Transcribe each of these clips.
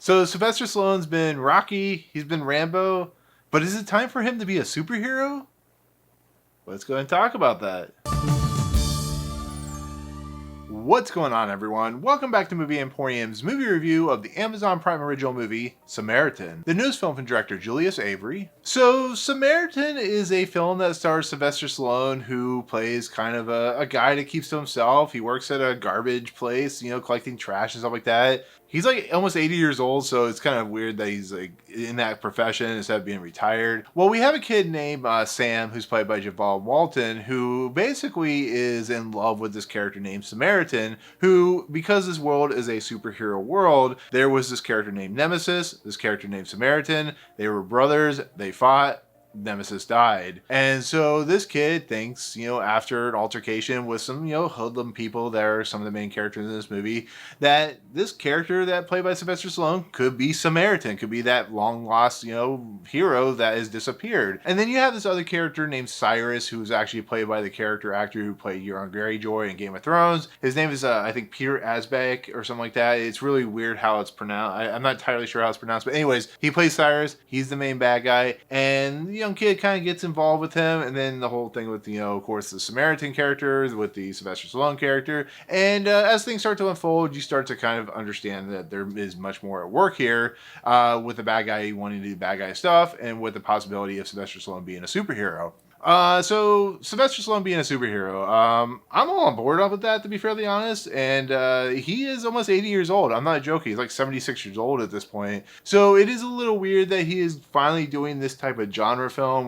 So Sylvester Stallone's been Rocky, he's been Rambo, but is it time for him to be a superhero? Let's go and talk about that. What's going on, everyone? Welcome back to Movie Emporium's movie review of the Amazon Prime original movie, Samaritan, the newest film from director Julius Avery. So, Samaritan is a film that stars Sylvester Stallone, who plays kind of a guy that keeps to himself. He works at a garbage place, collecting trash and stuff like that. He's like almost 80 years old, so it's kind of weird that he's like in that profession instead of being retired. Well, we have a kid named Sam, who's played by Javon Walton, who basically is in love with this character named Samaritan, who, because this world is a superhero world, there was this character named Nemesis, this character named Samaritan. They were brothers, they fought. Nemesis died. And so this kid thinks, after an altercation with some, hoodlum people that are some of the main characters in this movie, that this character that played by Sylvester Stallone could be Samaritan, could be that long lost, hero that has disappeared. And then you have this other character named Cyrus, who's actually played by the character actor who played Euron Greyjoy in Game of Thrones. His name is, I think, Peter Asbaek or something like that. It's really weird how it's pronounced. I'm not entirely sure how it's pronounced, but anyways, he plays Cyrus. He's the main bad guy. And young kid kind of gets involved with him, and then the whole thing with of course the Samaritan characters with the Sylvester Stallone character, and as things start to unfold, you start to kind of understand that there is much more at work here, with the bad guy wanting to do bad guy stuff, and with the possibility of Sylvester Stallone being a superhero. So Sylvester Stallone being a superhero, I'm all on board with that, to be fairly honest. And he is almost 80 years old. I'm not joking. He's like 76 years old at this point. So it is a little weird that he is finally doing this type of genre film.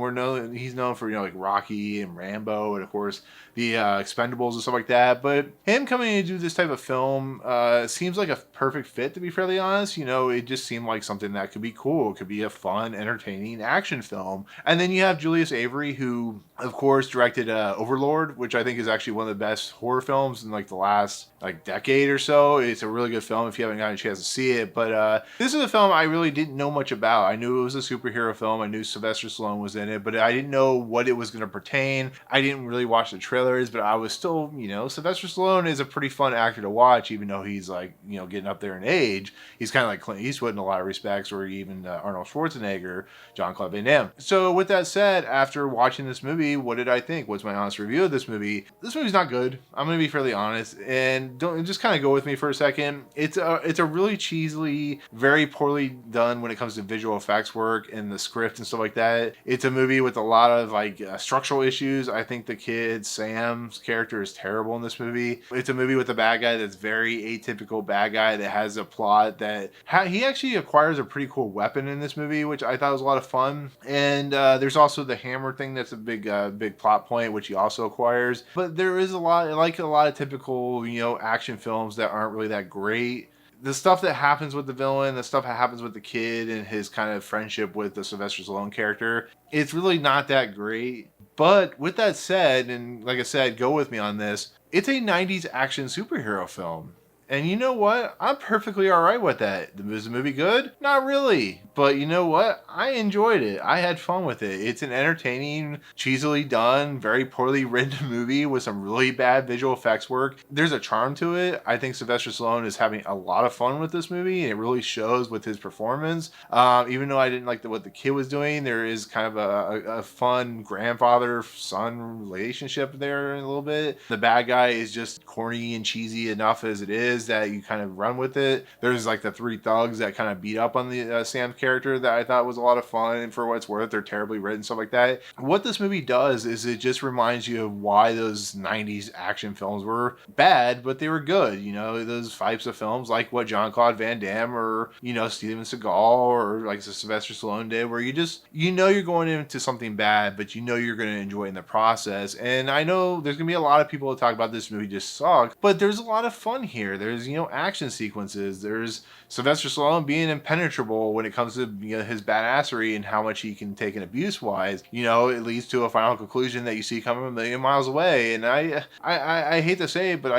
He's known for like Rocky and Rambo, and of course the Expendables and stuff like that. But him coming in to do this type of film seems like a perfect fit, to be fairly honest. It just seemed like something that could be cool. It could be a fun, entertaining action film. And then you have Julius Avery, who of course directed Overlord, which I think is actually one of the best horror films in like the last decade or so. It's a really good film if you haven't gotten a chance to see it. But this is a film I really didn't know much about. I knew it was a superhero film. I knew Sylvester Stallone was in it, but I didn't know what it was going to pertain. I didn't really watch the trailers, but I was still, Sylvester Stallone is a pretty fun actor to watch, even though he's getting up there in age. He's kind of like Clint Eastwood in a lot of respects, or even Arnold Schwarzenegger, Jean-Claude Van Damme. So with that said, after watching this movie, what did I think? What's my honest review of this movie? This movie's not good. I'm going to be fairly honest, and don't just kind of go with me for a second. It's a really cheesily, very poorly done when it comes to visual effects work and the script and stuff like that. It's a movie with a lot of structural issues. I think the kid Sam's character is terrible in this movie. It's a movie with a bad guy that's very atypical bad guy that has a plot that he actually acquires a pretty cool weapon in this movie, which I thought was a lot of fun. And there's also the hammer thing that's a big plot point, which he also acquires. But there is a lot of typical action films that aren't really that great. The stuff that happens with the villain, the stuff that happens with the kid and his kind of friendship with the Sylvester Stallone character, it's really not that great. But with that said, and like I said, go with me on this, it's a 90s action superhero film. And you know what? I'm perfectly alright with that. Is the movie good? Not really. But you know what? I enjoyed it. I had fun with it. It's an entertaining, cheesily done, very poorly written movie with some really bad visual effects work. There's a charm to it. I think Sylvester Stallone is having a lot of fun with this movie, and it really shows with his performance. Even though I didn't like what the kid was doing, there is kind of a fun grandfather-son relationship there in a little bit. The bad guy is just corny and cheesy enough as it is that you kind of run with it. There's the three thugs that kind of beat up on the Sam character that I thought was a lot of fun, and for what it's worth, they're terribly written, stuff like that. What this movie does is it just reminds you of why those 90s action films were bad, but they were good. Those types of films like what Jean-Claude Van Damme or, Steven Seagal or like Sylvester Stallone did, where you're going into something bad, but you're going to enjoy it in the process. And I know there's going to be a lot of people that talk about this movie just sucks, but there's a lot of fun here. There's, action sequences. There's Sylvester Stallone being impenetrable when it comes to his badassery and how much he can take an abuse wise. It leads to a final conclusion that you see coming a million miles away. And I hate to say it, but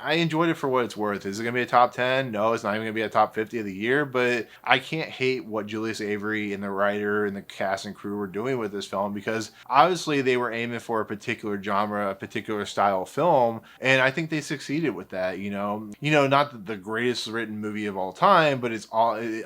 I enjoyed it for what it's worth. Is it going to be a top 10? No, it's not even going to be a top 50 of the year, but I can't hate what Julius Avery and the writer and the cast and crew were doing with this film, because obviously they were aiming for a particular genre, a particular style of film, and I think they succeeded with that, not the greatest written movie of all time, but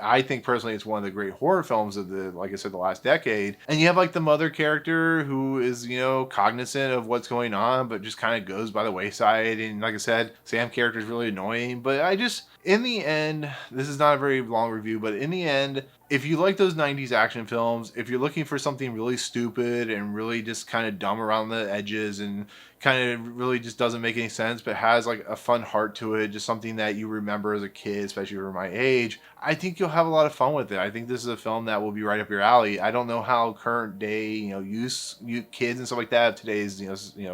I think personally it's one of the great horror films of like I said, the last decade. And you have like the mother character who is, cognizant of what's going on, but just kind of goes by the wayside. And like I said, Sam character is really annoying, but in the end, this is not a very long review, but in the end, if you like those 90s action films, if you're looking for something really stupid and really just kind of dumb around the edges and kind of really just doesn't make any sense, but has like a fun heart to it, just something that you remember as a kid, especially for my age, I think you'll have a lot of fun with it. I think this is a film that will be right up your alley. I don't know how current day, you kids and stuff like that, today's,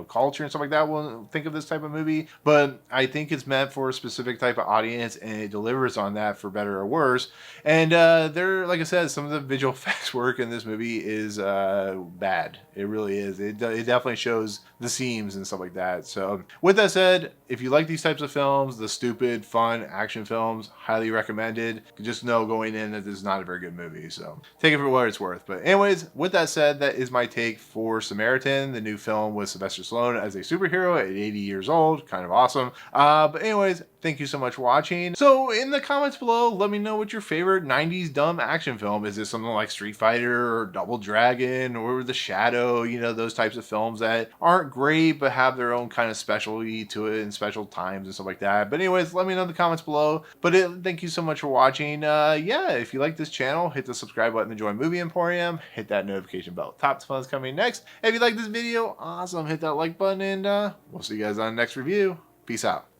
culture and stuff like that will think of this type of movie, but I think it's meant for a specific type of audience, and it delivers on that for better or worse. And like I said, some of the visual effects work in this movie is bad. It really is. It definitely shows the seams and stuff like that. So with that said, if you like these types of films, the stupid, fun action films, highly recommended. Just know going in that this is not a very good movie. So take it for what it's worth. But anyways, with that said, that is my take for Samaritan, the new film with Sylvester Stallone as a superhero at 80 years old. Kind of awesome. But anyways, thank you so much for watching. So in the comments below, let me know what your favorite 90s dumb action film is. It something like Street Fighter or Double Dragon or The Shadow, those types of films that aren't great but have their own kind of specialty to it and special times and stuff like that. But anyways, let me know in the comments below. But thank you so much for watching. If you like this channel, hit the subscribe button to join Movie Emporium. Hit that notification bell. Top fun's coming next. If you like this video, awesome. Hit that like button, and we'll see you guys on the next review. Peace out.